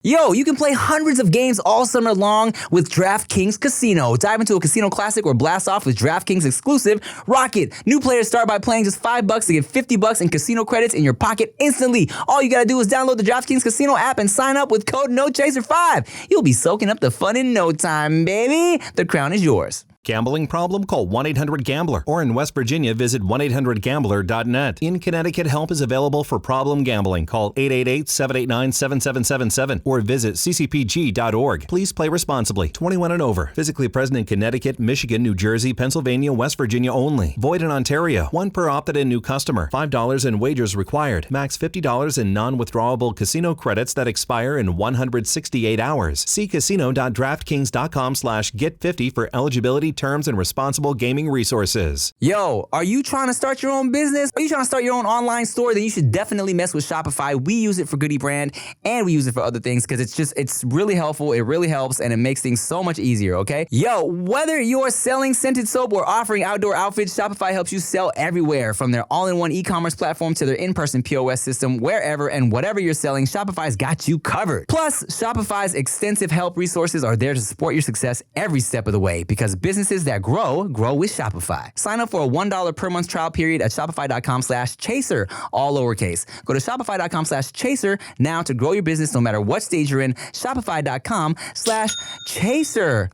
Yo, you can play hundreds of games all summer long with DraftKings Casino. Dive into a casino classic or blast off with DraftKings exclusive Rocket. New players start by playing just $5 to get $50 in casino credits in your pocket instantly. All you gotta do is download the DraftKings Casino app and sign up with code NOCHASER5. You'll be soaking up the fun in no time, baby. The crown is yours. Gambling problem? Call 1-800-GAMBLER. Or in West Virginia, visit 1-800-GAMBLER.net. In Connecticut, help is available for problem gambling. Call 888-789-7777 or visit ccpg.org. Please play responsibly. 21 and over. Physically present in Connecticut, Michigan, New Jersey, Pennsylvania, West Virginia only. Void in Ontario. One per opted-in new customer. $5 in wagers required. Max $50 in non-withdrawable casino credits that expire in 168 hours. See casino.draftkings.com/get50 for eligibility, terms, and responsible gaming resources. Yo, are you trying to start your own business? Are you trying to start your own online store? Then you should definitely mess with Shopify. We use it for Goody Brand and we use it for other things because it's really helpful. It really helps and it makes things so much easier, okay? Yo, whether you're selling scented soap or offering outdoor outfits, Shopify helps you sell everywhere, from their all-in-one e-commerce platform to their in-person POS system. Wherever and whatever you're selling, Shopify's got you covered. Plus, Shopify's extensive help resources are there to support your success every step of the way, because businesses that grow with Shopify. Sign up for a $1 per month trial period at shopify.com/chaser, all lowercase. Go to shopify.com/chaser now to grow your business no matter what stage you're in. Shopify.com/chaser.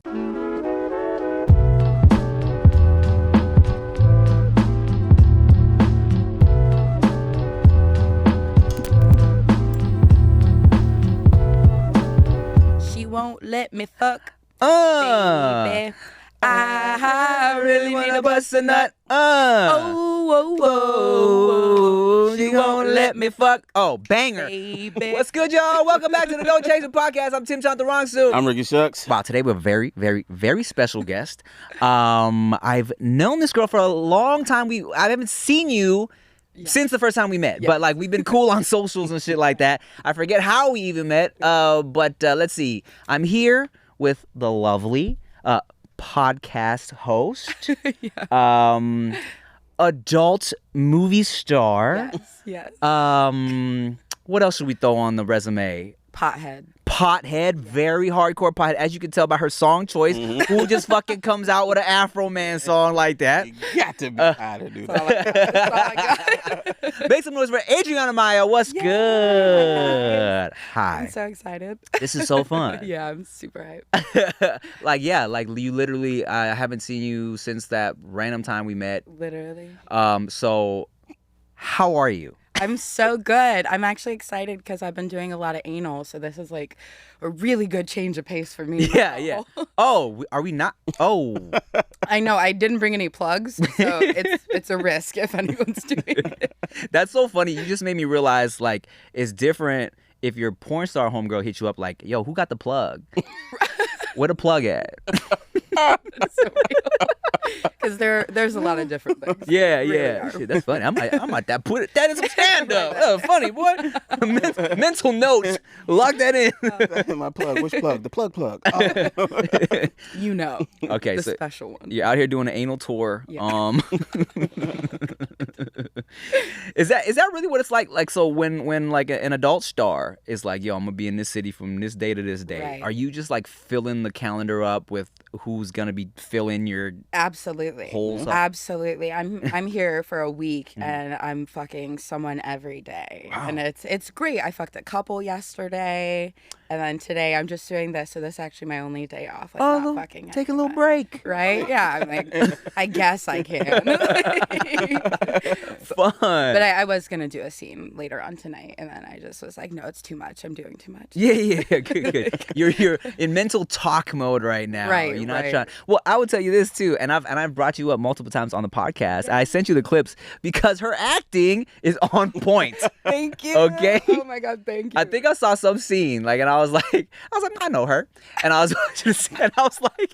She won't let me fuck, baby. I really wanna bust a nut. She won't let me fuck. Oh, banger. Baby. What's good, y'all? Welcome back to the No Chaser Podcast. I'm Tim Chantarangsu. I'm Ricky Shucks. Wow, today we have a very, very, very special guest. I've known this girl for a long time. I haven't seen you since the first time we met, but like we've been cool on socials and shit like that. I forget how we even met, but let's see. I'm here with the lovely podcast host, adult movie star. Yes. What else should we throw on the resume? Pothead, very hardcore pothead. As you can tell by her song choice, who just fucking comes out with an Afro Man song like that. You got to be out of dude. Make some noise for Adriana Maya. What's good? Hi. I'm so excited. This is so fun. Yeah, I'm super hyped. like you literally, I haven't seen you since that random time we met. Literally. So how are you? I'm so good. I'm actually excited because I've been doing a lot of anal, so this is like a really good change of pace for me. Yeah. Oh, are we not? Oh. I know. I didn't bring any plugs, so it's a risk if anyone's doing it. That's so funny. You just made me realize, like, it's different if your porn star homegirl hits you up like, yo, who got the plug? Where the plug at? That's so real. Because there's a lot of different things. Yeah. Really Shit, that's funny. I might put it. That is some stand up. Funny, boy. Mental note. Lock that in. My plug. Which plug? The plug. Oh. You know. Okay, the so special one. you're out here doing an anal tour. Yeah. Is that really what it's like? Like, so when like an adult star is like, yo, I'm gonna be in this city from this day to this day. Right. Are you just like filling the calendar up with who's gonna be filling your Absolutely. holes up? Absolutely. I'm here for a week and I'm fucking someone every day. Wow. And it's great. I fucked a couple yesterday and then today I'm just doing this, so this is actually my only day off. Like not fucking take a little anyone. break. Right? Yeah. I'm like, I guess I can. Fun. But I was gonna do a scene later on tonight, and then I just was like, no, it's too much. I'm doing too much. Yeah. Good. You're in mental talk mode right now. Right, You're not right. trying. Well, I would tell you this too, and I've brought you up multiple times on the podcast. I sent you the clips because her acting is on point. Thank you. Okay. Oh my God, thank you. I think I saw some scene, like, and I was like, I know her, and I was watching the scene, and I was like,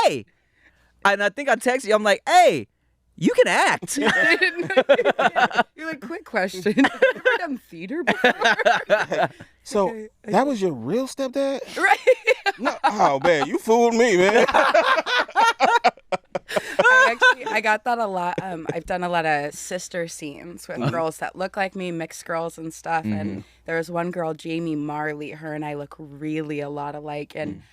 hey, and I think I texted you. I'm like, hey, you can act. You're like, quick question. Have you ever done theater before? So Okay. that was your real stepdad? Right. No. Oh man, you fooled me, man. I got that a lot. I've done a lot of sister scenes with girls that look like me, mixed girls and stuff. And there was one girl, Jamie Marley. Her and I look really a lot alike. And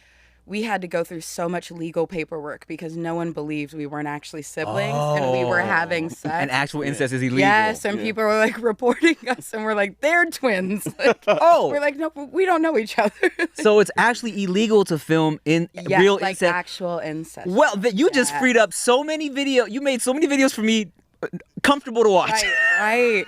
we had to go through so much legal paperwork because no one believed we weren't actually siblings and we were having sex. And actual incest is illegal. Yes, and people were like reporting us, and we're like, they're twins. Like, we're like, no, we don't know each other. So it's actually illegal to film in Yeah, real like incest. actual incest. Well, you just freed up so many videos. You made so many videos for me comfortable to watch. Right.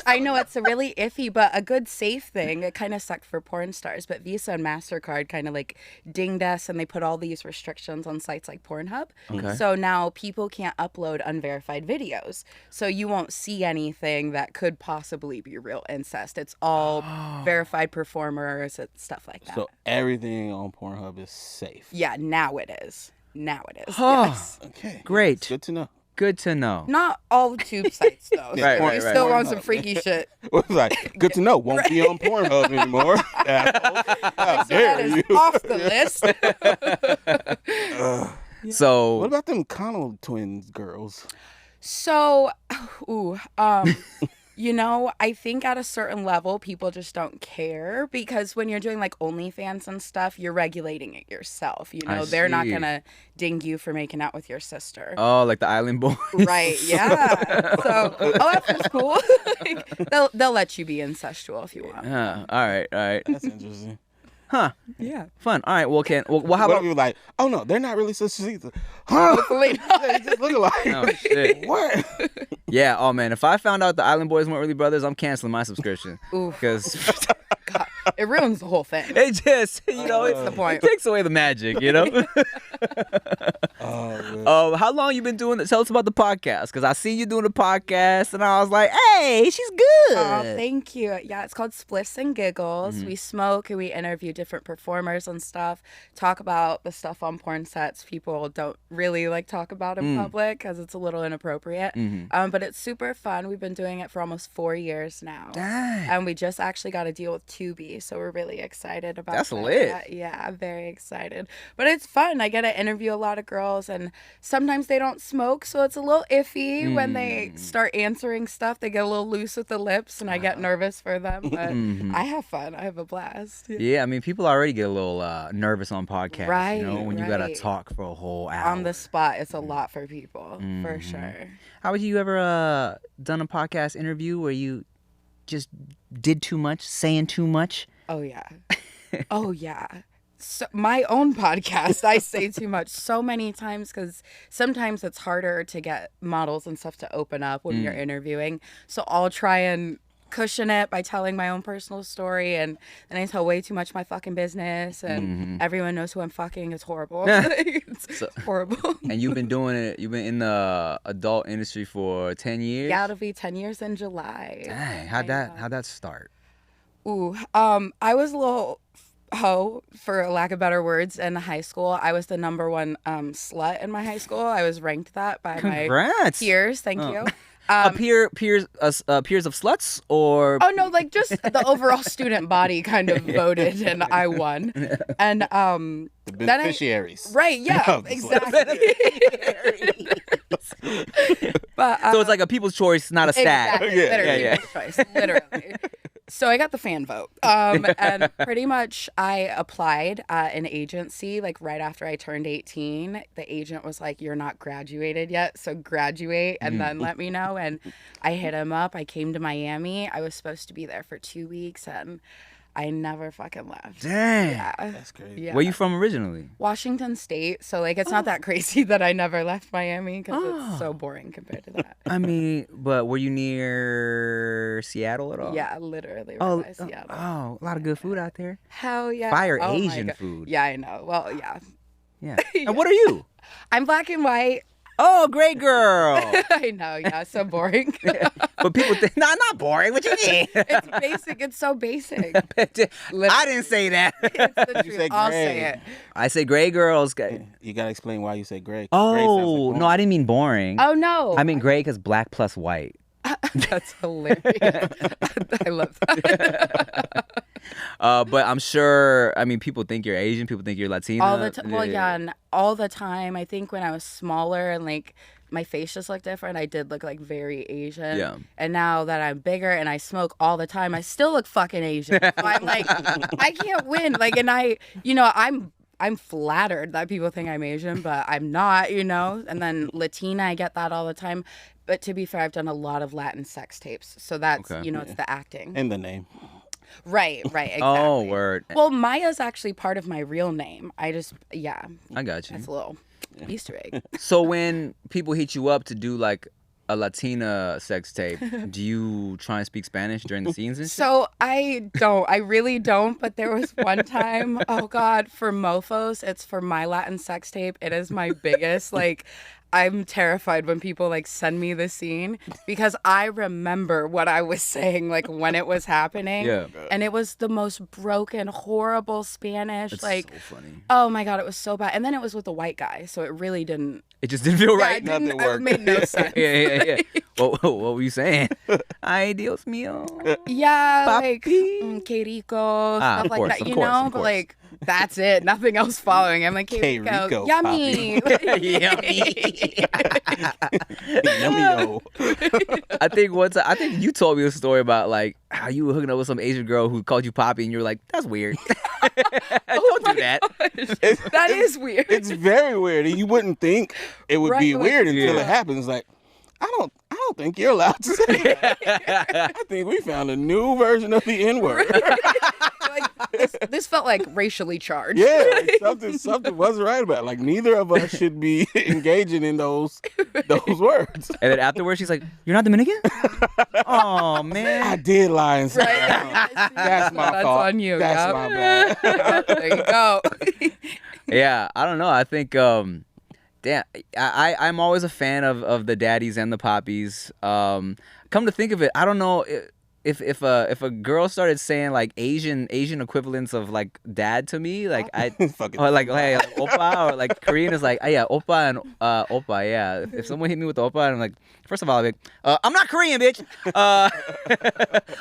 I know it's a really iffy, but a good safe thing. It kind of sucked for porn stars, but Visa and MasterCard kind of like dinged us, and they put all these restrictions on sites like Pornhub. Okay. So now people can't upload unverified videos. So you won't see anything that could possibly be real incest. It's all verified performers and stuff like that. So everything on Pornhub is safe. Yeah, now it is. Huh. Yes. Okay. Great. It's good to know. Good to know. Not all tube sites though. Right, So right, you right. still want some freaky shit. It's like, good to know. Won't be on Pornhub anymore. Asshole. How So that is dare you? off the list. So What about them Connell twins girls? So, you know, I think at a certain level, people just don't care because when you're doing like OnlyFans and stuff, you're regulating it yourself. You know, they're not see. gonna ding you for making out with your sister. like the Island Boys. Right? Yeah. So, that's cool. Like, they'll let you be incestual if you want. All right. That's interesting. Huh. Yeah. Fun. All right. Well, how What about if you were like, oh no, they're not really sisters either. Huh? Hopefully They just look alike. Oh shit. What? Yeah. Oh man. If I found out the Island Boys weren't really brothers, I'm canceling my subscription. Oof. Because God, it ruins the whole thing. it just, What's the point? it takes away the magic, Oh, man. How long you been doing it? Tell us about the podcast, because I see you doing the podcast, and I was like, hey, she's good. Oh, thank you. Yeah, it's called Spliffs and Giggles. We smoke and we interview different performers and stuff. Talk about the stuff on porn sets people don't really like talk about in public because it's a little inappropriate. But it's super fun. We've been doing it for almost 4 years now. Dang. And we just actually got a deal with Tubi, so we're really excited about That's that. lit. Yeah, I'm very excited. But it's fun. I get to interview a lot of girls, and sometimes they don't smoke, so it's a little iffy when they start answering stuff. They get a little loose with the lips, and I get nervous for them. But I have fun. I have a blast. Yeah, I mean, people already get a little nervous on podcasts, Right, when you gotta right. talk for a whole hour. On the spot, it's a lot for people, for sure. How would you ever done a podcast interview where you just did too much, saying too much? Oh, yeah. Oh, yeah. So, my own podcast, I say too much so many times because sometimes it's harder to get models and stuff to open up when you're interviewing. So I'll try and cushion it by telling my own personal story, and then I tell way too much my fucking business, and everyone knows who I'm fucking. It's horrible. It's horrible. And you've been doing it, you've been in the adult industry for 10 years? Yeah, it'll be 10 years in July. Dang, how'd that start? Ooh, I was a little hoe, for lack of better words, in high school. I was the number one slut in my high school. I was ranked that by my Congrats. peers. Thank you. Peers of sluts, or Oh no, like just the overall student body kind of voted, and I won. And The beneficiaries. right, yeah, Of the exactly. But so it's like a people's choice, not a stat. exactly, Yeah, literally, yeah. choice, literally. So I got the fan vote, and pretty much I applied at an agency like right after I turned 18. The agent was like, "You're not graduated yet, so graduate and then let me know." And I hit him up. I came to Miami. I was supposed to be there for 2 weeks, and I never fucking left. Dang. Yeah. That's crazy. Yeah. Where you from originally? Washington State. So like it's not that crazy that I never left Miami because it's so boring compared to that. I mean, but were you near Seattle at all? Yeah, literally. Oh, Right by Seattle. a lot of good food out there. Hell yeah. Fire Oh my Asian God. food. Yeah, I know. Well, yeah. Yeah. And what are you? I'm black and white. Oh, great girl. I know, yeah, so boring. But people think, nah, not boring. What you mean? It's basic. It's so basic. I didn't say that. It's the You truth. say I'll say gray. it. I say gray girls. You gotta explain why you say gray. Gray Oh, sounds like no, I didn't mean boring. Oh no. I mean gray because black plus white. That's hilarious. I love that. But I'm sure, I mean, people think you're Asian. People think you're Latina. All the time. Well, yeah, and all the time. I think when I was smaller and like my face just looked different, I did look like very Asian. Yeah. And now that I'm bigger and I smoke all the time, I still look fucking Asian. So I'm like, I can't win. Like, and I'm flattered that people think I'm Asian, but I'm not, And then Latina, I get that all the time. But to be fair, I've done a lot of Latin sex tapes. So that's, Okay. it's the acting. And the name. Right, exactly. Oh, word. Well, Maya's actually part of my real name. I got you. That's a little Easter egg. So when people hit you up to do like a Latina sex tape, do you try and speak Spanish during the scenes and shit? So I really don't, but there was one time, oh God, for Mofos, it's for my Latin sex tape. It is my biggest, like, I'm terrified when people like send me the scene because I remember what I was saying like when it was happening. Yeah. And it was the most broken, horrible Spanish. It's like, so funny. oh my God, it was so bad. And then it was with a white guy, so it really didn't. It just didn't feel Yeah, right. it didn't- Nothing worked. It made no sense. Yeah. What were you saying? Ay, Dios mío. Yeah, like Papi. que rico, stuff of like course, that, of you course, know? of But course. like, that's it. Nothing else following. I'm like, que rico, rico, yummy. Yummy-o. I think you told me a story about like how you were hooking up with some Asian girl who called you Poppy, and you were like, "That's weird." Don't do that. That is weird. It's very weird. And you wouldn't think it would be Right, weird until yeah. it happens. Like, I don't think you're allowed to say that. I think we found a new version of the N-word. Like, this felt like racially charged. Yeah, like something wasn't right about it. Like, neither of us should be engaging in those words. And then afterwards, she's like, "You're not Dominican?" Oh I man. did lie and say Right. that. That's my That's fault. on you. That's Yep. my bad. Yep, there you go. Yeah, I don't know. I think damn, I'm always a fan of the daddies and the poppies. Come to think of it, I don't know if a girl started saying like Asian equivalents of like dad to me, like I Fucking or like hey like, oppa, or like Korean is like yeah oppa and oppa, yeah. If someone hit me with the oppa, I'm like, first of all, I'm like, I'm not Korean, bitch.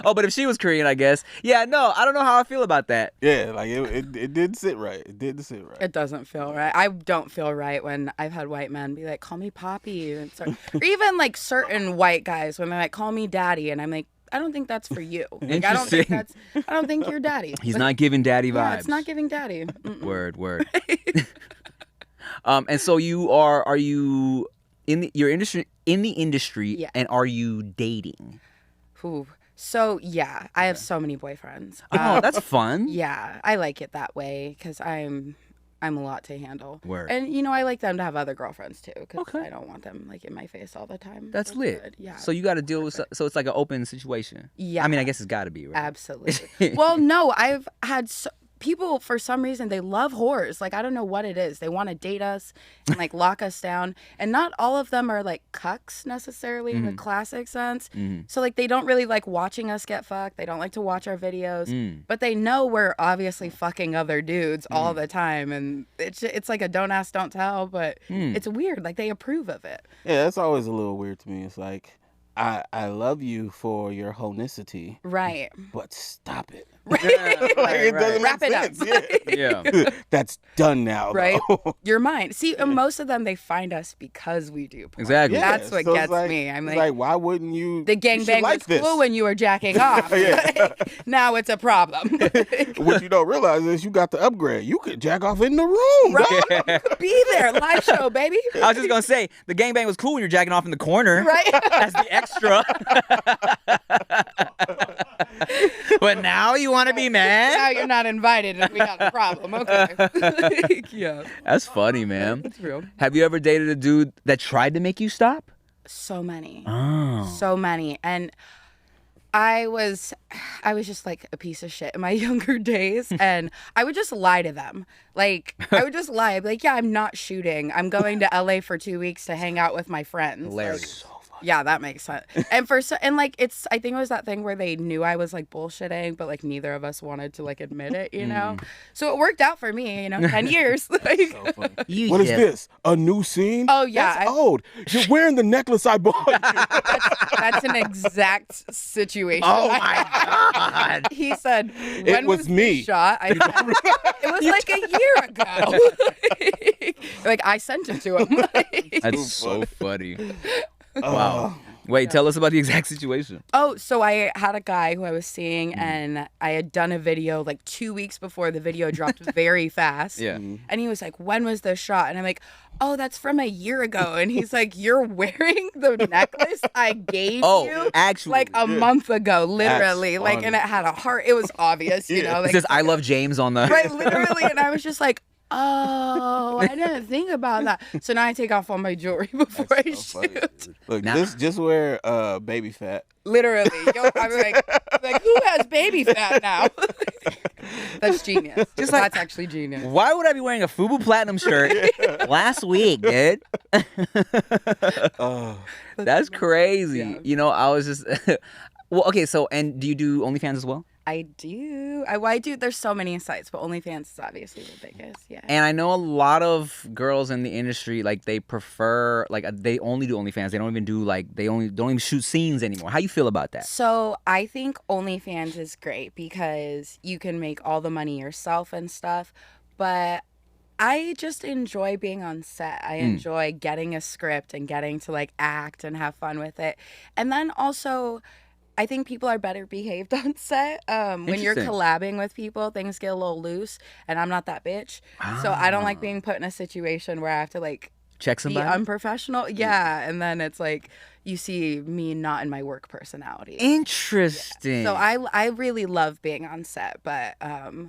Oh, but if she was Korean, I guess. Yeah, no, I don't know how I feel about that. Yeah, like it did sit right. It did sit right. It doesn't feel right. I don't feel right when I've had white men be like, call me Poppy. Or even like certain white guys when they're like, call me daddy. And I'm like, I don't think that's for you. Like, I don't think you're daddy. He's Like, not giving daddy vibes. yeah, it's not giving daddy. Mm-mm. Word. And so are you in the industry Yeah. and are you dating? Ooh. So yeah, I have so many boyfriends. Oh, that's fun. Yeah, I like it that way because I'm a lot to handle. Word. And I like them to have other girlfriends too because Okay. I don't want them like in my face all the time. That's lit. good. Yeah. So you got to deal with so it's like an open situation. Yeah. I mean, I guess it's got to be, right? Absolutely. Well, no, I've had people for some reason they love whores. Like I don't know what it is. They want to date us and like lock us down. And not all of them are like cucks necessarily in the classic sense. So like they don't really like watching us get fucked. They don't like to watch our videos. But they know we're obviously fucking other dudes all the time. And it's like a don't ask, don't tell. But it's weird. Like they approve of it. Yeah, that's always a little weird to me. It's like, I love you for your honicity, Right. but stop it. Right. Like, it doesn't Wrap make it up. sense. Yeah. Yeah. That's done now, Right? though. You're mine. See, and most of them, they find us because we do porn. Exactly. Yeah, That's what so it's gets like- me. I'm it's like, why wouldn't you? the you should gangbang like was this. cool when you were jacking off. Yeah. Now it's a problem. What you don't realize is you got the upgrade. You could jack off in the room, Right? Be there, live show, baby. I was just gonna say the gangbang was cool when you're jacking off in the corner, Right? as the extra. But now you want to be mad? Now you're not invited and we got a problem. Okay. Yeah. That's funny, man. It's real. Have you ever dated a dude that tried to make you stop? So many. Oh. So many. And I was just like a piece of shit in my younger days, and I would just lie to them. Like I would just lie. I'd be like, yeah, I'm not shooting. I'm going to LA for 2 weeks to hang out with my friends. Hilarious. Like, Yeah, that makes sense. And like I think it was that thing where they knew I was like bullshitting, but like neither of us wanted to like admit it, you know? So it worked out for me, 10 years. Like, So funny. What is this? A new scene? Oh, yeah, That's old. You're wearing the necklace I bought you. that's an exact situation. Oh my God. He said, when was this me. shot? I said, it was like a year ago. Like I sent it to him. That's so funny. Oh. Wow. Wait, tell us about the exact situation. Oh, so I had a guy who I was seeing, and I had done a video like 2 weeks before the video dropped very fast. Yeah. And he was like, when was this shot? And I'm like, oh, that's from a year ago. And he's like, you're wearing the necklace I gave you actually. like a month ago, literally. That's Like, funny. and it had a heart. It was obvious, it like, says I love James on the right, literally. And I was just like, oh, I didn't think about that. So now I take off all my jewelry before I That's so funny. shoot. Look, Now- just wear baby fat. Literally. I'm like, who has baby fat now? That's genius. Just like- That's actually genius. Why would I be wearing a FUBU Platinum shirt last week, dude? Oh, That's crazy. Yeah. I was just well, okay, so and do you do OnlyFans as well? I do. I do. There's so many sites, but OnlyFans is obviously the biggest. Yeah. And I know a lot of girls in the industry, like they prefer, like they only do OnlyFans. They don't even do they don't even shoot scenes anymore. How you feel about that? So I think OnlyFans is great because you can make all the money yourself and stuff, but I just enjoy being on set. I enjoy getting a script and getting to act and have fun with it. And then also, I think people are better behaved on set. When you're Interesting. collabing with people, things get a little loose, and I'm not that bitch. So I don't like being put in a situation where I have to Check be somebody. unprofessional. Yeah, and then it's you see me not in my work personality. Interesting. So I really love being on set, but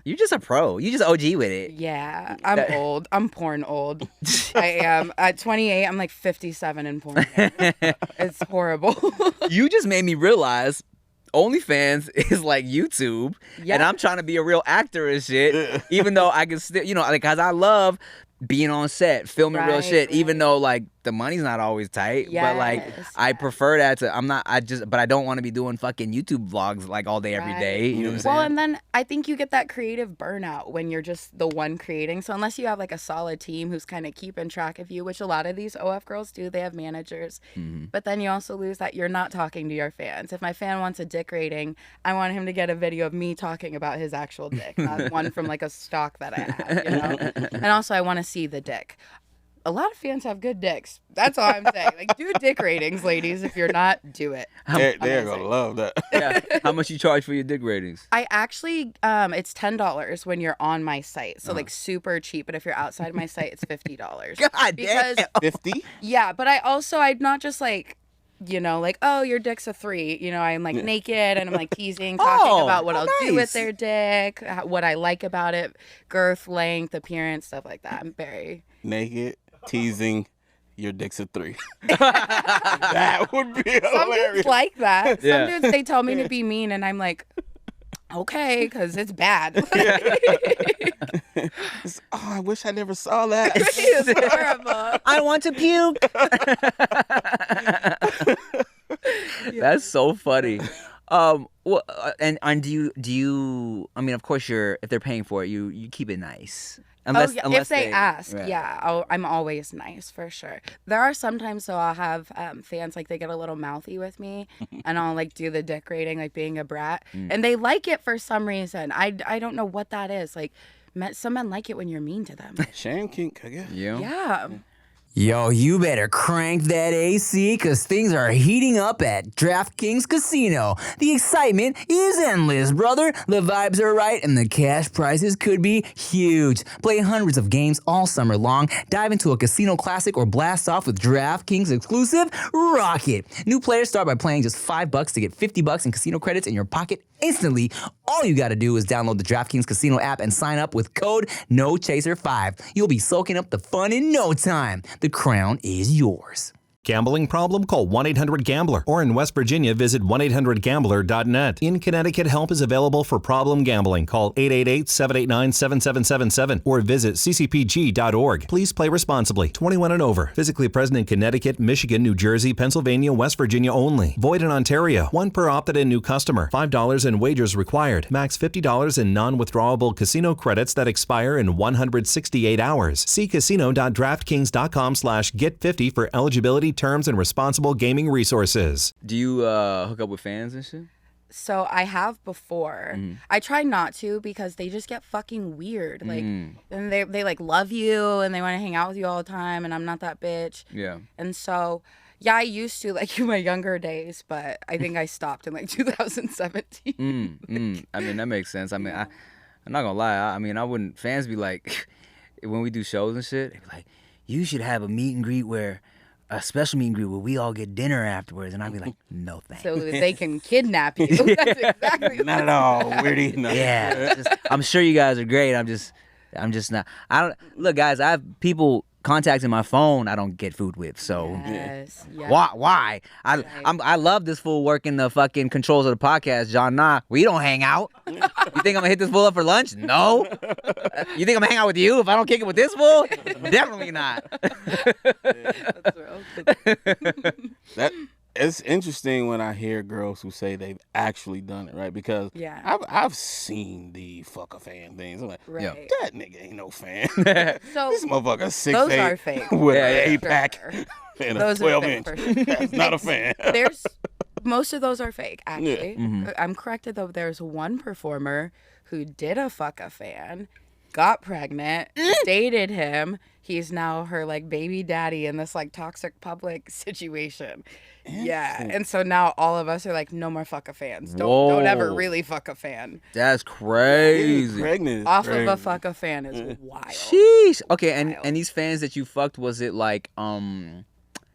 You're just a pro. You just OG with it. yeah, I'm old. I'm porn old. I am at 28. I'm 57 in porn. It's horrible. You just made me realize OnlyFans is like YouTube, and Yeah. I'm trying to be a real actor and shit. Even though I can still, because I love being on set, filming real Right, shit. Even right. though the money's not always tight, but Yes, I prefer that to. But I don't want to be doing fucking YouTube vlogs all day every day. You know what I'm saying? Well, and then I think you get that creative burnout when you're just the one creating. So unless you have a solid team who's kind of keeping track of you, which a lot of these OF girls do, they have managers. But then you also lose that you're not talking to your fans. If my fan wants a dick rating, I want him to get a video of me talking about his actual dick, not one from a stock that I have, And also I want to see the dick. A lot of fans have good dicks. That's all I'm saying. Do dick ratings, ladies. If you're not, do it. they're amazing. gonna love that. Yeah. How much you charge for your dick ratings? I actually, it's $10 when you're on my site, so super cheap. But if you're outside my site, it's $50. God Because damn. 50? yeah, but I'm not just oh, your dick's a 3. I'm naked and I'm teasing, talking about what I'll do with nice. their dick, what I like about it, girth, length, appearance, stuff like that. I'm very Naked, teasing, your dick's a 3. That would be some hilarious. dudes like that. Yeah. Some dudes they tell me to be mean, and I'm like, okay, because it's bad. Oh, I wish I never saw that. It's horrible. I want to puke. That's so funny. Well, and do you? I mean, of course, if they're paying for it, you keep it nice. Unless, yeah, unless if they ask, right. yeah, I'm always nice for sure. There are sometimes though I'll have fans they get a little mouthy with me, and I'll do the dick rating being a brat, and they like it for some reason. I don't know what that is. Some men like it when you're mean to them. Shame kink, I guess. Yeah. Yo, you better crank that AC because things are heating up at DraftKings Casino. The excitement is endless, brother. The vibes are right and the cash prizes could be huge. Play hundreds of games all summer long. Dive into a casino classic or blast off with DraftKings exclusive Rocket. New players start by playing just $5 to get $50 in casino credits in your pocket instantly. All you gotta do is download the DraftKings Casino app and sign up with code NOCHASER5. You'll be soaking up the fun in no time. The crown is yours. Gambling problem? Call 1-800-GAMBLER. Or in West Virginia, visit 1-800-GAMBLER.net. In Connecticut, help is available for problem gambling. Call 888-789-7777 or visit ccpg.org. Please play responsibly. 21 and over. Physically present in Connecticut, Michigan, New Jersey, Pennsylvania, West Virginia only. Void in Ontario. One per opted-in new customer. $5 in wagers required. Max $50 in non-withdrawable casino credits that expire in 168 hours. See casino.draftkings.com/get50 for eligibility, terms, and responsible gaming resources. Do you hook up with fans and shit? So I have before. I try not to because they just get fucking weird. Like, and they like love you and they want to hang out with you all the time, and I'm not that bitch. Yeah. And so, yeah, I used to like in my younger days, but I think I stopped in like 2017. I mean, that makes sense. I mean, I'm not gonna lie. I mean, I wouldn't. Fans be like, when we do shows and shit, they be like, you should have a meet and greet a special meet and greet where we all get dinner afterwards, and I'd be like, no thanks. So they can kidnap you. That's exactly Not at all. Weirdy. No. Yeah, I'm sure you guys are great. I'm just not. I don't look, guys. I have people contacting my phone I don't get food with. So yes. why? I love this fool working the fucking controls of the podcast, John. Nah, we don't hang out. You think I'm gonna hit this fool up for lunch? No. You think I'm gonna hang out with you if I don't kick it with this fool? Definitely not. That's real. It's interesting when I hear girls who say they've actually done it, right? Because I've seen the fuck a fan things. I'm like, that nigga ain't no fan. So this motherfucker 6'8" those are fake. With an 8-pack and those a 12-inch. Sure. That's not a fan. Most of those are fake, actually. Yeah. I'm corrected though. There's one performer who did a fuck a fan, got pregnant, dated him. He's now her like baby daddy in this like toxic public situation. Yeah, and so now all of us are like, no more fuck a fans. Don't ever really fuck a fan. That's crazy. Pregnant Off of a fuck a fan is wild. Sheesh. Okay, and these fans that you fucked, was it like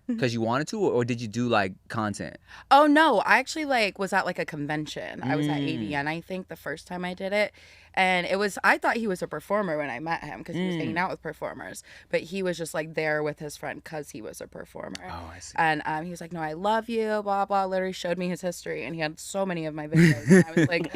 because you wanted to, or did you do like content? Oh no, I actually like was at like a convention. I was at AVN, I think, the first time I did it. And I thought he was a performer when I met him because he was hanging out with performers. But he was just like there with his friend because he was a performer. Oh, I see. And he was like, no, I love you, blah, blah. Literally showed me his history. And he had so many of my videos. And I was like,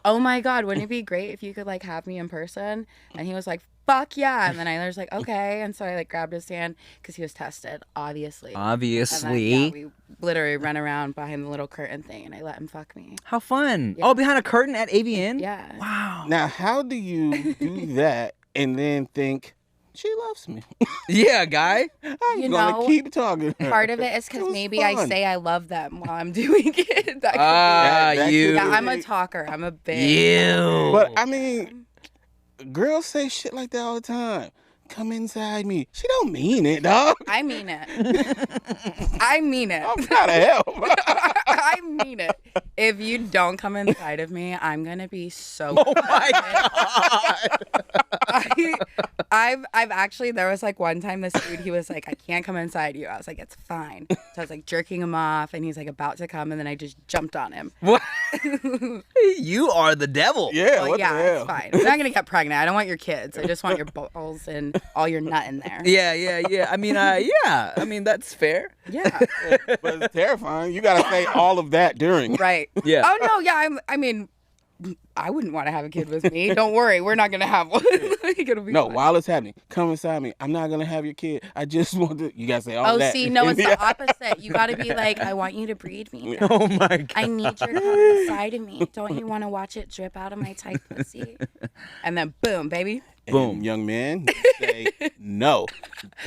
oh my God, wouldn't it be great if you could like have me in person? And he was like, fuck yeah. And then I was like, okay. And so I like grabbed his hand because he was tested, obviously. And then, we literally ran around behind the little curtain thing and I let him fuck me. How fun. Yeah. Oh, behind a curtain at AVN? Yeah. Wow. Now, how do you do that and then think, she loves me? Yeah, guy. I'm going to keep talking. Part of it is because maybe fun. I say I love them while I'm doing it. Yeah, I'm a talker. I'm a bitch. But I mean, girls say shit like that all the time. Come inside me. She don't mean it, dog. I mean it. I mean it. I'm trying to help. I mean it. If you don't come inside of me, I'm gonna be so. Oh my God. I've actually, there was like one time this dude, he was like, I can't come inside you. I was like, it's fine. So I was like jerking him off and he's like about to come and then I just jumped on him. What? You are the devil. Yeah, what the hell? It's fine. I'm not gonna get pregnant. I don't want your kids. I just want your balls and all your nut in there. Yeah. I mean, I mean, that's fair. Yeah. But it's terrifying. You gotta say all of that during. Right. Yeah. Oh no, yeah, I mean, I wouldn't want to have a kid with me. Don't worry, we're not gonna have one. It'll be fine. While it's happening, come inside me. I'm not gonna have your kid. I just want to. You gotta say all that. Oh, see, no, it's the opposite. You gotta be like, I want you to breed me. Oh my God. I need your cum inside of me. Don't you want to watch it drip out of my tight pussy? And then boom, baby. Boom, young man. Say no.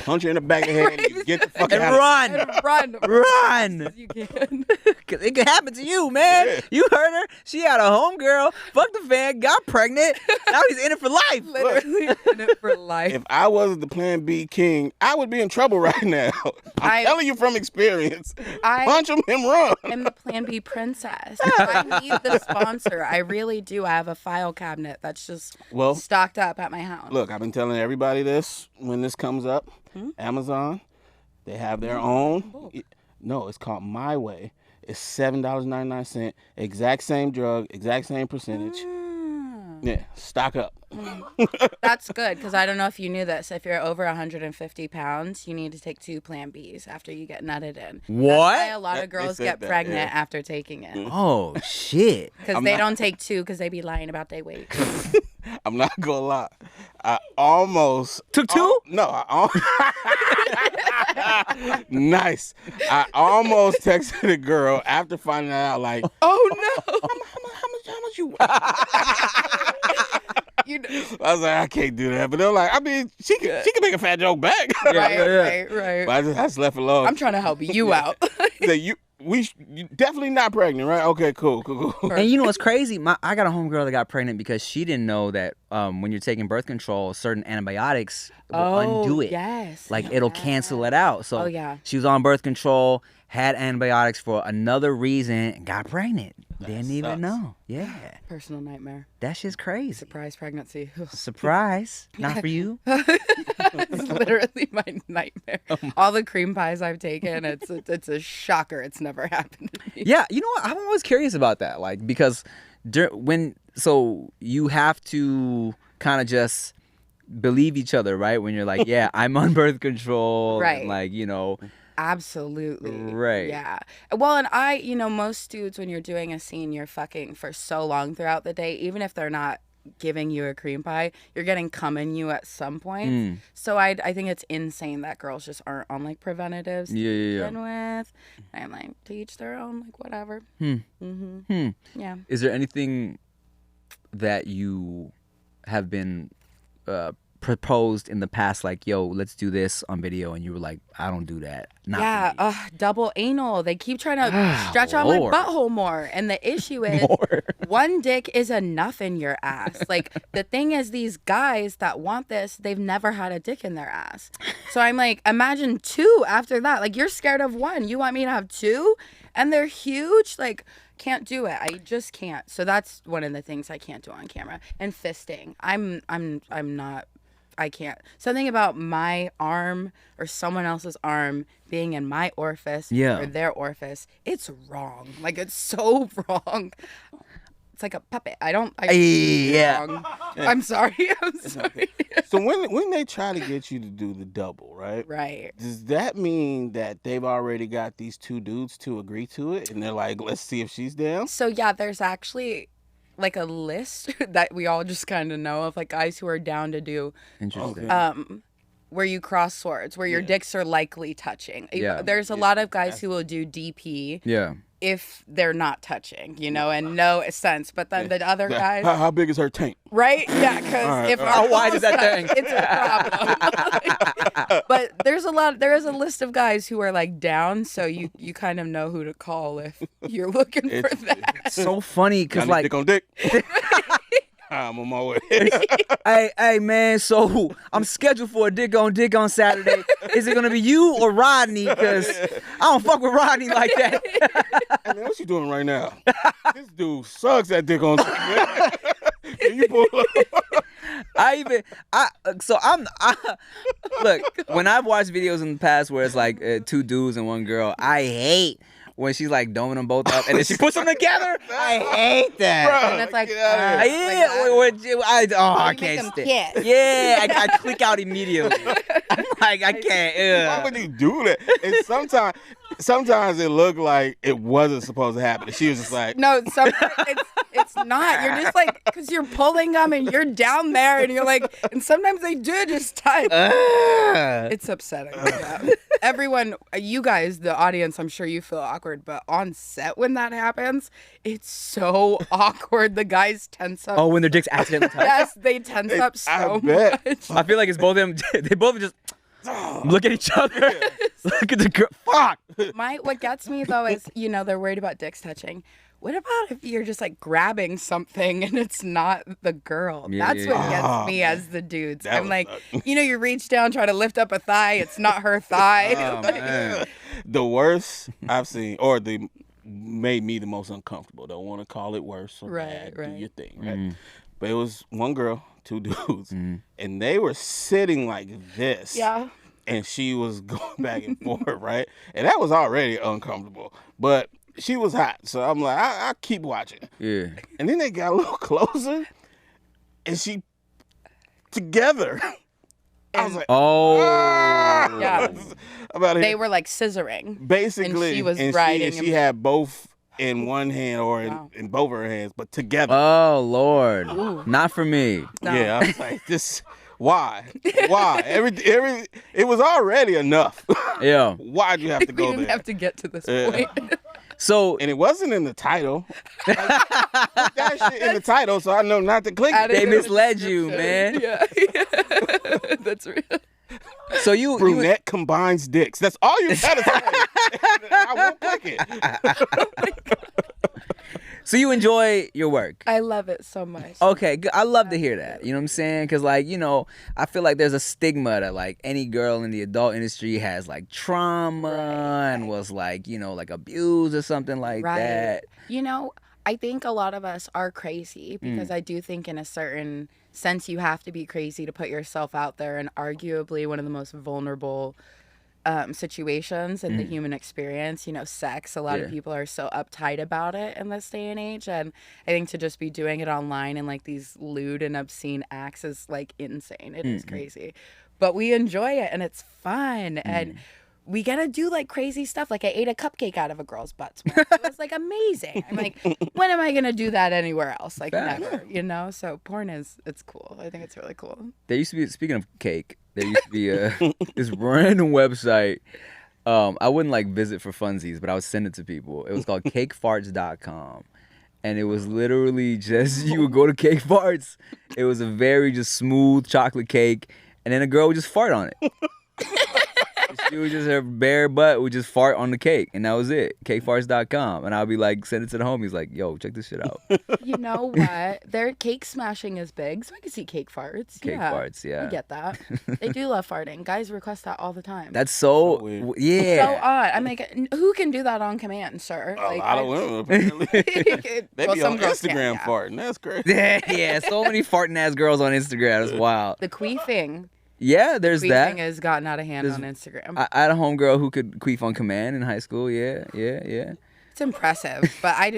Punch her in the back of the head and you get the fuck and out. Run. You can. Cause it could happen to you, man. Yeah. You heard her. She had a homegirl, fucked the fan, got pregnant. Now he's in it for life. Literally in it for life. If I wasn't the Plan B king, I would be in trouble right now. I'm telling you from experience. Punch him and run. I'm the Plan B princess. I need the sponsor. I really do. I have a file cabinet that's just stocked up at my house. Look, I've been telling everybody this when this comes up. Amazon, they have their own. No, it's called My Way. It's $7.99. Exact same drug, exact same percentage. Yeah, stock up. That's good, because I don't know if you knew this. If you're over 150 pounds, you need to take 2 Plan Bs after you get nutted in. What? That's why a lot of girls get pregnant after taking it. Oh, shit. Because they don't take 2 because they be lying about their weight. I'm not gonna lie. I almost took 2? No, nice. I almost texted a girl after finding out, like, oh no, how much you weigh? You know. I was like, I can't do that. But they're like, I mean, she can make a fat joke back. Right. But I just left it alone. I'm trying to help you out. You definitely not pregnant, right? Okay, cool. And you know what's crazy? I got a homegirl that got pregnant because she didn't know that when you're taking birth control, certain antibiotics will undo it. Yes. Like it'll cancel it out. So yeah. She was on birth control, had antibiotics for another reason, and got pregnant. Didn't even know. Yeah. Personal nightmare. That shit's crazy. Surprise pregnancy. Surprise. Not for you. It's literally my nightmare. All the cream pies I've taken, it's a shocker. It's never happened to me. Yeah, you know what? I'm always curious about that. Like, because so you have to kind of just believe each other, right? When you're like, yeah, I'm on birth control. Right. And like, you know. Absolutely. Right. Yeah. Well, and most dudes, when you're doing a scene, you're fucking for so long throughout the day, even if they're not giving you a cream pie, you're getting cum in you at some point. So I think it's insane that girls just aren't on like preventatives to begin with. I'm like, to each their own, like whatever. Yeah. Is there anything that you have been proposed in the past, like, yo, let's do this on video, and you were like, I don't do that? Double anal. They keep trying to stretch out my butthole more, and the issue is one dick is enough in your ass. Like, the thing is, these guys that want this, they've never had a dick in their ass. So I'm like, imagine 2 after that. Like, you're scared of 1, you want me to have 2, and they're huge. Like, can't do it. I just can't. So that's one of the things I can't do on camera. And fisting. I'm not. I can't. Something about my arm or someone else's arm being in my orifice or their orifice, it's wrong. Like, it's so wrong. It's like a puppet. Wrong. I'm sorry. So when they try to get you to do the double, right? Right. Does that mean that they've already got these 2 dudes to agree to it, and they're like, let's see if she's down? So yeah, there's actually like a list that we all just kind of know of, like guys who are down to do. Interesting. Where you cross swords, where your dicks are likely touching. Yeah. There's a lot of guys who will do DP. Yeah. If they're not touching, and no sense. But then the other guys. How big is her tank? Right? Yeah, because how wide is that thing? It's a problem. But there is a list of guys who are like down, so you kind of know who to call if you're looking for that. It's so funny because like dick on dick. I'm on my way. hey man, so I'm scheduled for a dick on Saturday. Is it gonna be you or Rodney? Because I don't fuck with Rodney like that. Hey man, what you doing right now? This dude sucks at dick on dick. Can you pull up? Look, when I've watched videos in the past where it's like 2 dudes and 1 girl, I hate when she's like doming them both up and then she puts them together. I hate that. Bro, And it's like, I can't stand. Yeah, I click out immediately. I'm like, I can't. Why would you do that? And sometimes it looked like it wasn't supposed to happen. She was just like, no, it's not. You're just like, because you're pulling them and you're down there and you're like, and sometimes they do just touch. It's upsetting. Everyone, you guys, the audience, I'm sure you feel awkward, but on set when that happens, it's so awkward. The guys tense up. Oh, when their dicks accidentally touch? Yes, they tense up so much. I feel like it's both of them. They both just look at each other. Look at the girl. Fuck. What gets me though is, they're worried about dicks touching. What about if you're just like grabbing something and it's not the girl? That's what gets me as the dudes. I'm like, you reach down, try to lift up a thigh. It's not her thigh. Man. The worst I've seen, or they made me the most uncomfortable. Don't want to call it worse or bad. Do your thing, right? But it was 1 girl, 2 dudes, and they were sitting like this. Yeah. And she was going back and forth, right? And that was already uncomfortable. But she was hot, so I'm like, I keep watching. Yeah. And then they got a little closer, and she together. I was like, Yeah. about They were like scissoring. basically, And she was and riding she had both in one hand or in both of her hands, but together. Oh Lord, not for me. No. Yeah, I was like, this. Why? It was already enough. Yeah. Why'd you have to We go didn't there? have to get to this point. So And it wasn't in the title. Like, put that shit in the title, so I know not to click Add it. it they in the misled you, description. man. Yeah. That's real. So you Brunette combines dicks. That's all you gotta say. I won't click it. so you enjoy your work. I love it so much. Okay, good. I love to hear that. You know what I'm saying? Because, like, you know, I feel like there's a stigma that, like, any girl in the adult industry has, like, trauma and was, like, you know, like, abused or something like that. You know, I think a lot of us are crazy because I do think in a certain sense you have to be crazy to put yourself out there, and arguably one of the most vulnerable situations in the human experience, you know, sex. A lot of people are so uptight about it in this day and age, and I think to just be doing it online and like these lewd and obscene acts is like insane. It is crazy, but we enjoy it and it's fun, and we get to do like crazy stuff. Like I ate a cupcake out of a girl's butt once. It was like amazing. I'm like, when am I gonna do that anywhere else? Like never, you know. So porn it's cool. I think it's really cool. There used to be, speaking of cake, there used to be this random website. I wouldn't like visit for funsies, but I would send it to people. It was called cakefarts.com. And it was literally just, you would go to Cake Farts. It was a very just smooth chocolate cake. And then a girl would just fart on it. She would just, her bare butt would just fart on the cake. And that was it. Cakefarts.com. And I'll be like, send it to the homies like, yo, check this shit out. You know what? Their cake smashing is big, so I can see cake farts. Cake farts, yeah. I get that. They do love farting. Guys request that all the time. That's so, weird. yeah. so odd. I'm like, who can do that on command, sir? A Like, lot of women, apparently. They well, be some on girls Instagram can, yeah. farting. That's crazy. Yeah, so many farting ass girls on Instagram. That's wild. The queefing. Yeah, there's that. Queefing has gotten out of hand on Instagram. I had a homegirl who could queef on command in high school. Yeah. It's impressive, but I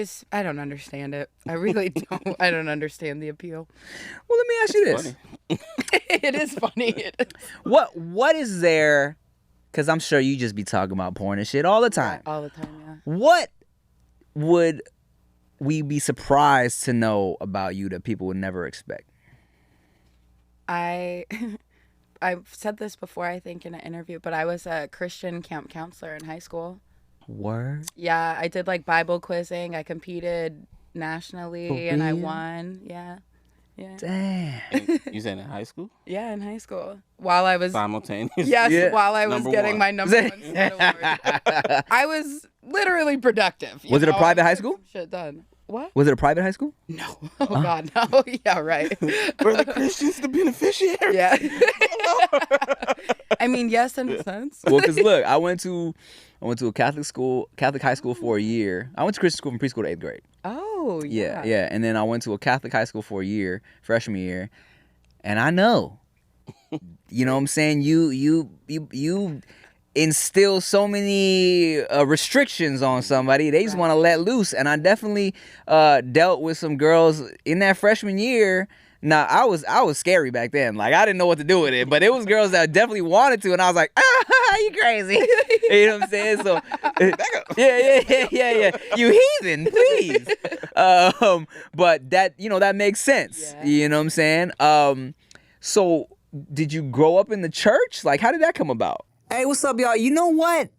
don't understand it. I really don't. I don't understand the appeal. Well, let me ask you this. It is funny. It is. What is there, because I'm sure you just be talking about porn and shit all the time. All the time, yeah. What would we be surprised to know about you that people would never expect? I've said this before, I think, in an interview, but I was a Christian camp counselor in high school. Word? Yeah, I did like Bible quizzing. I competed nationally and I won. Yeah. Damn. You said in high school? Yeah, in high school. While I was Simultaneous? Yes, Yeah. while I was Number getting one. my number one state award. I was literally productive. Was it a private I high got school? some Shit done. What? Was it a private high school? No. Oh God, no. Yeah, right. Were the Christians the beneficiaries? Yeah. I mean, yes, in a sense. Well, because look, I went to a Catholic high school for a year. I went to Christian school from preschool to 8th grade. Oh, yeah. Yeah. And then I went to a Catholic high school for a year, freshman year. And I know, you know what I'm saying? You instill so many restrictions on somebody. They just want to let loose. And I definitely dealt with some girls in that freshman year. Now, I was scary back then. Like, I didn't know what to do with it. But it was girls that definitely wanted to. And I was like, you crazy. You know what I'm saying? So, yeah. You heathen, please. But that, that makes sense. Yeah. You know what I'm saying? So, did you grow up in the church? Like, how did that come about? Hey, what's up, y'all? You know what?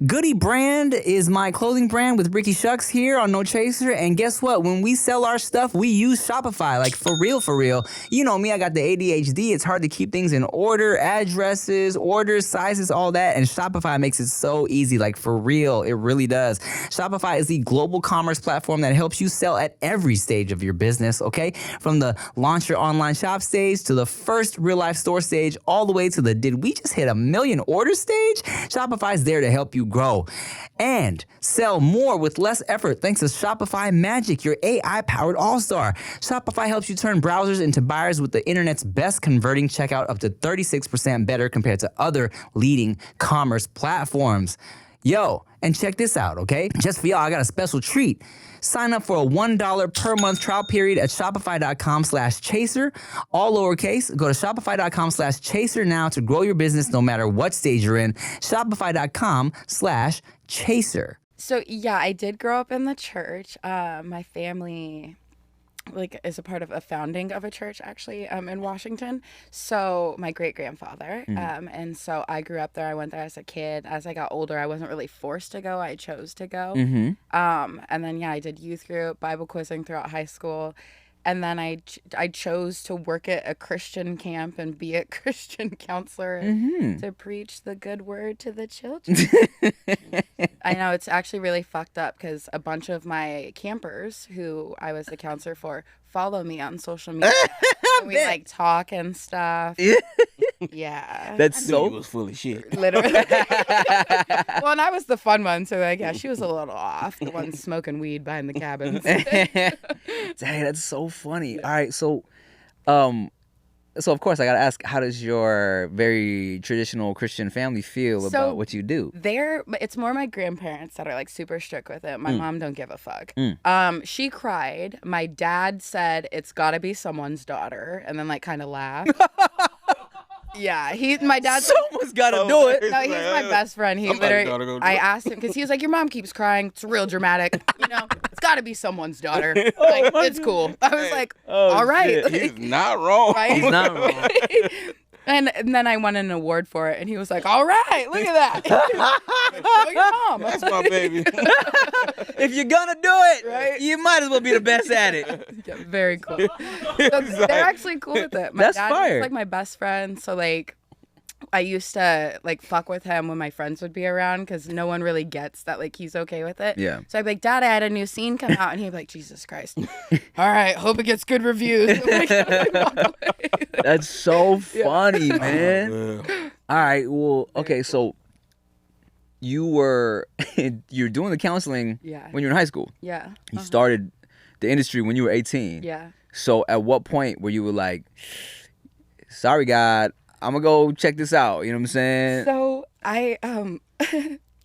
Goody Brand is my clothing brand with Ricky Shucks here on No Chaser. And guess what? When we sell our stuff, we use Shopify. Like, for real. You know me, I got the ADHD. It's hard to keep things in order, addresses, orders, sizes, all that. And Shopify makes it so easy. Like, for real, it really does. Shopify is the global commerce platform that helps you sell at every stage of your business, okay? From the launch your online shop stage to the first real-life store stage, all the way to the did we just hit 1 million orders stage? Shopify's there to help you grow and sell more with less effort thanks to Shopify Magic, your AI-powered all-star. Shopify helps you turn browsers into buyers with the internet's best converting checkout, up to 36% better compared to other leading commerce platforms. Yo, and check this out, okay? Just for y'all, I got a special treat. Sign up for a $1 per month trial period at shopify.com/chaser, all lowercase. Go to shopify.com/chaser now to grow your business no matter what stage you're in. Shopify.com/chaser. So yeah, I did grow up in the church. My family is a part of a founding of a church actually in Washington. So my great grandfather, and so I grew up there. I went there as a kid. As I got older, I wasn't really forced to go. I chose to go. And then I did youth group, Bible quizzing throughout high school. And then I chose to work at a Christian camp and be a Christian counselor and to preach the good word to the children. I know, it's actually really fucked up because a bunch of my campers who I was the counselor for follow me on social media. And we talk and stuff. Yeah. That's so. It was full of shit. Literally. Well, and I was the fun one, so she was a little off. The one smoking weed behind the cabins. Dang, that's so funny. All right, so of course I gotta ask, how does your very traditional Christian family feel about what you do? It's more my grandparents that are super strict with it. My mom don't give a fuck. She cried. My dad said it's gotta be someone's daughter, and then kind of laughed. Yeah, my dad. Someone's gotta do it. No, he's my best friend. I asked him because he was like, "Your mom keeps crying. It's real dramatic. It's got to be someone's daughter. It's cool." I was like, "All right." He's not wrong. Right? He's not wrong. And then I won an award for it, and he was like, "All right, look at that. Show your mom." That's my baby. If you're gonna do it, right, you might as well be the best at it. Yeah, very cool. So they're actually cool with it. My That's dad fire. is my best friend, so I used to fuck with him when my friends would be around because no one really gets that he's okay with it. Yeah. So I'd be like, "Dad, I had a new scene come out," and he'd be like, "Jesus Christ. All right, hope it gets good reviews." That's so funny, man. Oh, All right, well, okay, so you're doing the counseling when you were in high school. Yeah. You started the industry when you were 18. Yeah. So at what point were you like, sorry, God, I'm gonna go check this out? You know what I'm saying? So I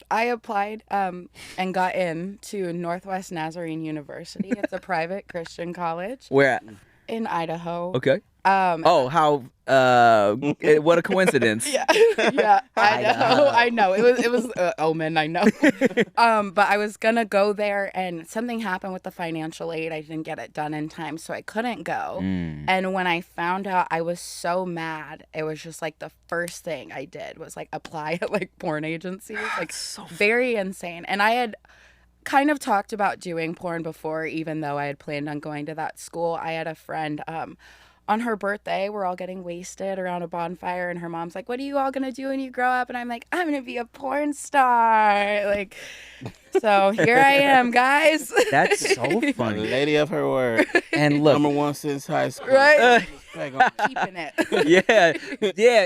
I applied and got into Northwest Nazarene University. It's a private Christian college. Where at? In Idaho. Okay. What a coincidence. Yeah, Idaho. I know it was omen. I know. But I was gonna go there, and something happened with the financial aid. I didn't get it done in time, so I couldn't go. And when I found out, I was so mad. It was just the first thing I did was apply at porn agencies. Very insane. And I had kind of talked about doing porn before, even though I had planned on going to that school. I had a friend. On her birthday, we're all getting wasted around a bonfire, and her mom's like, "What are you all gonna do when you grow up?" And I'm like, "I'm gonna be a porn star." So here I am, guys. That's so funny. Lady of her word. And look, #1 since high school. Right? Keeping it.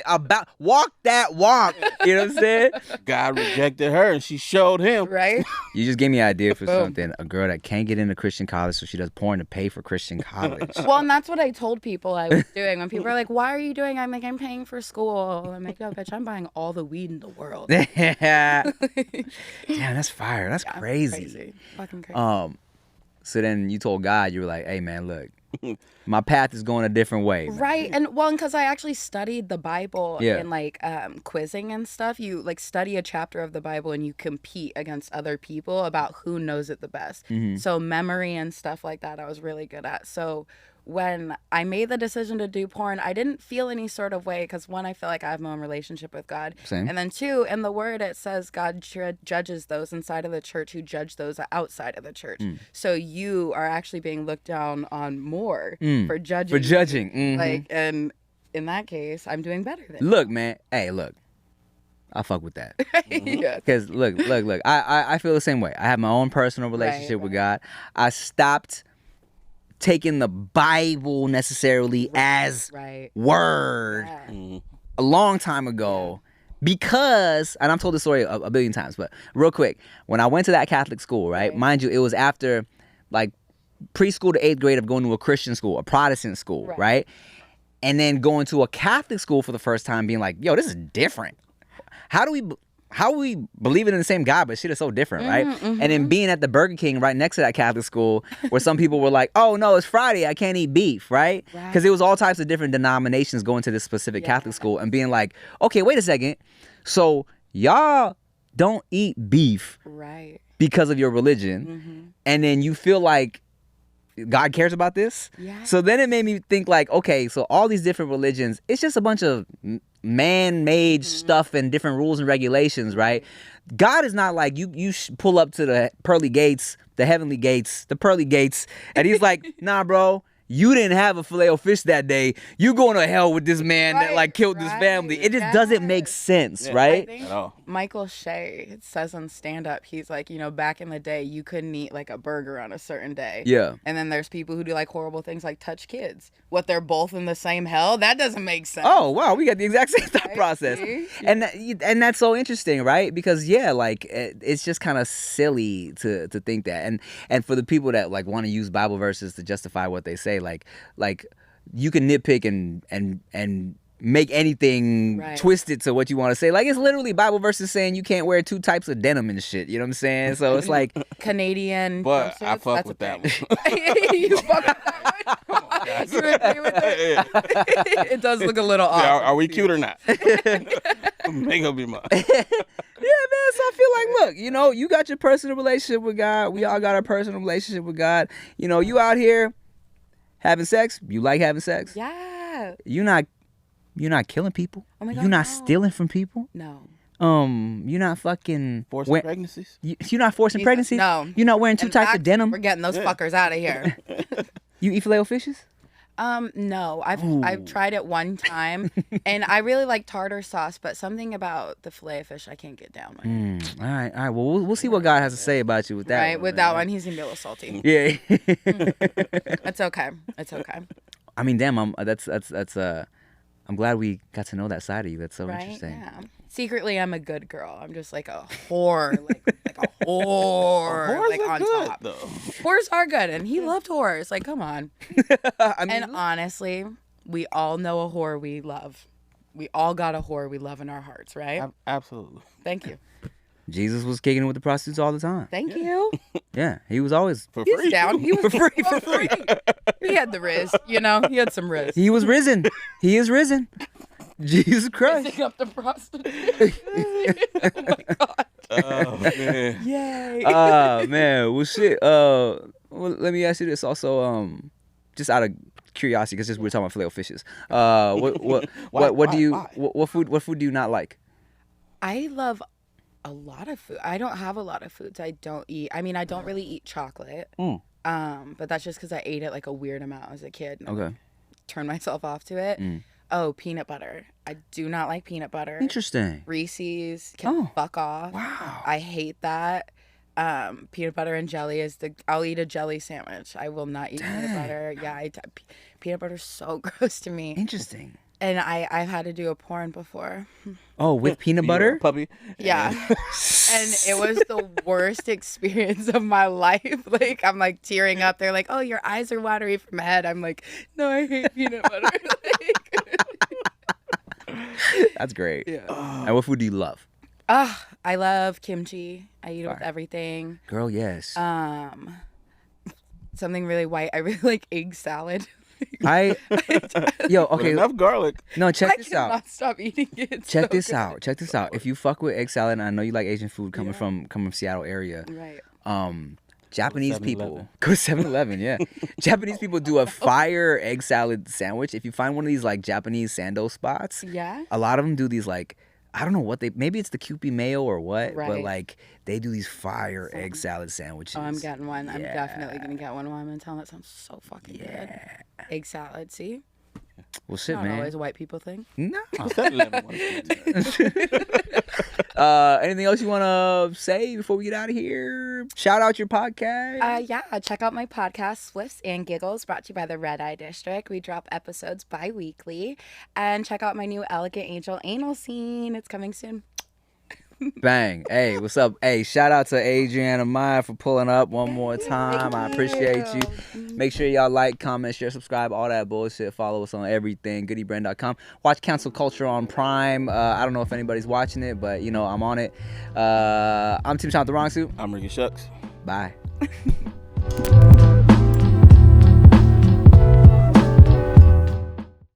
about walk that walk. You know what I'm saying? God rejected her, and she showed him. Right? You just gave me an idea for something. A girl that can't get into Christian college, so she does porn to pay for Christian college. Well, and that's what I told people I was doing. When people are like, "Why are you doing?" I'm like, "I'm paying for school." I'm like, "No, bitch, I'm buying all the weed in the world." Damn, that's fire. That's crazy. Fucking crazy. So then you told God, you were like, "Hey, man, look, my path is going a different way." Man. Right. And because I actually studied the Bible in quizzing and stuff. You study a chapter of the Bible and you compete against other people about who knows it the best. So memory and stuff like that I was really good at. So when I made the decision to do porn, I didn't feel any sort of way because, one, I feel like I have my own relationship with God. Same. And then, two, in the Word, it says God judges those inside of the church who judge those outside of the church. So you are actually being looked down on more for judging. For judging. And in that case, I'm doing better than Look, man. Hey, look. I fuck with that. Yeah. Because look. I feel the same way. I have my own personal relationship with God. I stopped taking the Bible necessarily as word a long time ago because, and I've told this story a billion times, but real quick, when I went to that Catholic school, right? Mind you, it was after preschool to 8th grade of going to a Christian school, a Protestant school, right? And then going to a Catholic school for the first time being like, yo, this is different. How do we how we believing in the same God, but shit is so different, right? And then being at the Burger King right next to that Catholic school, where some people were like, "Oh no, it's Friday, I can't eat beef," right? Because it was all types of different denominations going to this specific Catholic school, and being like, "Okay, wait a second, so y'all don't eat beef, right, because of your religion, and then you feel like God cares about this?" So then it made me think like, okay, so all these different religions, it's just a bunch of man-made stuff and different rules and regulations, right? God is not like you pull up to the pearly gates, the heavenly gates, the pearly gates, and he's like, "Nah, bro, you didn't have a filet-o-fish that day. You going to hell with this man that like killed this family." It just doesn't make sense, right? I think Michael Shea says on stand-up, he's like, back in the day, you couldn't eat like a burger on a certain day. Yeah. And then there's people who do like horrible things like touch kids. What, they're both in the same hell? That doesn't make sense. Oh, wow. We got the exact same thought process. And that's so interesting, right? Because, like, it's just kind of silly to think that. And for the people that, like, want to use Bible verses to justify what they say, like you can nitpick and make anything twisted to what you want to say. Like, it's literally Bible verses saying you can't wear 2 types of denim and shit. You know what I'm saying? So it's like Canadian. But I fuck with that one. You fuck with that one? You agree with it? It does look a little off. Are we cute or not? Make up your mind. Yeah, man. So I feel like, look, you got your personal relationship with God. We all got our personal relationship with God. You out here having sex. You like having sex. Yeah. You're not killing people. Oh my God, you're not no. stealing from people. No. You're not fucking forcing pregnancies. You're not forcing pregnancies. No. You're not wearing 2 types of denim. We're getting those fuckers out of here. You eat filet-o-fishes? No. I've tried it one time, and I really like tartar sauce, but something about the filet of fish I can't get down with. All right. Well, we'll see what God has to say about you with that. Right, one, with man. that one, he's gonna be a little salty. Yeah. It's okay. It's okay. I mean, damn. I'm glad we got to know that side of you. That's so Right? interesting. Yeah. Secretly, I'm a good girl. I'm just like a whore, like a whore, like on good, top. though. Whores are good, and he loved whores. Like, come on. I mean, And honestly, we all know a whore we love. We all got a whore we love in our hearts, right? Absolutely. Thank you. Jesus was kicking it with the prostitutes all the time. Thank you. Yeah, he was always For He's free. down. He was for free. He had the riz, He had some riz. He was risen. He is risen. Jesus Christ. Picking up the prostitute. Oh my God. Oh, man. Yay. Man. Well, shit. Well, let me ask you this also. Just out of curiosity, because we're talking about filet-o-fishes. What food do you not like? I love a lot of food. I don't have a lot of foods I don't eat. I mean, I don't really eat chocolate. But that's just because I ate it like a weird amount as a kid. Okay. Turned myself off to it. Oh, peanut butter. I do not like peanut butter. Interesting. Reese's can fuck off. Wow. I hate that. Peanut butter and jelly I'll eat a jelly sandwich. I will not eat peanut butter. Yeah, peanut butter's so gross to me. Interesting. And I've had to do a porn before. Oh, with peanut butter? Puppy. Yeah. And it was the worst experience of my life. Like, I'm like tearing up. They're like, "Oh, your eyes are watery from head." I'm like, "No, I hate peanut butter." That's great. Yeah. And what food do you love? I love kimchi. I eat it with everything. Girl, yes. Something really white. I really like egg salad. Okay. With enough garlic. No, check I this cannot out. stop eating it. Check so this good. out. Check this out. If you fuck with egg salad, and I know you like Asian food coming from Seattle area. Right. Japanese people go 7-Eleven, yeah. Japanese people do a fire egg salad sandwich. If you find one of these like Japanese sando spots, Yeah. a lot of them do these like, I don't know what maybe it's the Kewpie mayo or what, but Right. like they do these fire egg salad sandwiches. Oh, I'm getting one. I'm Yeah. definitely gonna get one while I'm in town. That sounds so fucking good. Egg salad. See, Well, shit, not man. always a white people thing. No. 7-Eleven was good. Anything else you want to say before we get out of here? Shout out your podcast. Yeah, check out my podcast, Spliffs and Giggles, brought to you by the Red Eye District. We drop episodes bi-weekly. And check out my new Elegant Angel Anal Scene. It's coming soon. Bang. Hey, what's up? Hey, shout out to Adriana Maya for pulling up one more time. I appreciate you. Make sure y'all like, comment, share, subscribe, all that bullshit. Follow us on everything, goodybrand.com. Watch Cancel Culture on Prime. I don't know if anybody's watching it, but, I'm on it. I'm Team Chantarangsu. I'm Ricky Shucks. Bye.